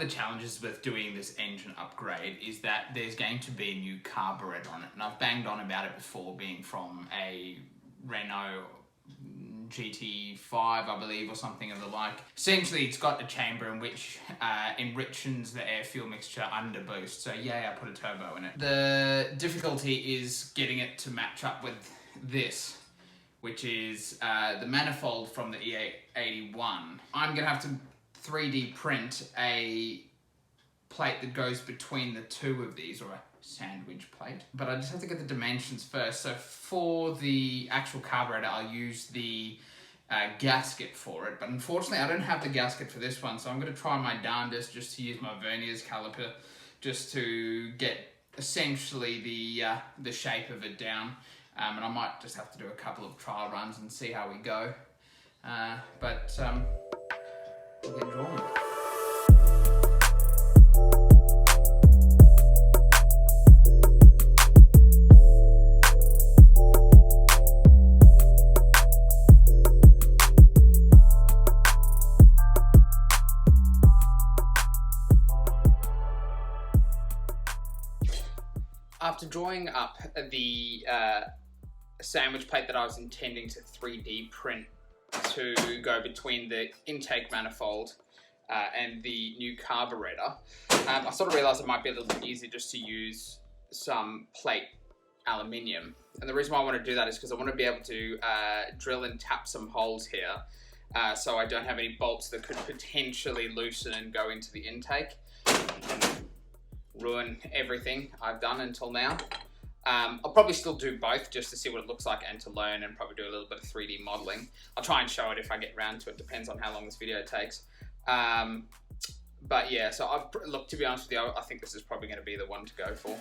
the challenges with doing this engine upgrade is that there's going to be a new carburettor on it, and I've banged on about it before, being from a Renault GT5, I believe, or something of the like. Essentially, it's got a chamber in which enriches the air-fuel mixture under boost, so yeah, I put a turbo in it. The difficulty is getting it to match up with this, which is the manifold from the E81. I'm gonna have to 3D print a plate that goes between the two of these, or a sandwich plate, but I just have to get the dimensions first. So for the actual carburetor, I'll use the gasket for it, but unfortunately I don't have the gasket for this one, so I'm going to try my darndest just to use my verniers caliper just to get essentially the shape of it down, and I might just have to do a couple of trial runs and see how we go, but we'll get drawing. After drawing up the sandwich plate that I was intending to 3D print to go between the intake manifold and the new carburetor, I sort of realised it might be a little bit easier just to use some plate aluminium. And the reason why I want to do that is because I want to be able to drill and tap some holes here so I don't have any bolts that could potentially loosen and go into the intake. Ruin everything I've done until now. I'll probably still do both just to see what it looks like and to learn, and probably do a little bit of 3D modeling. I'll try and show it if I get around to it, depends on how long this video takes. But yeah, so look, to be honest with you, I think this is probably going to be the one to go for.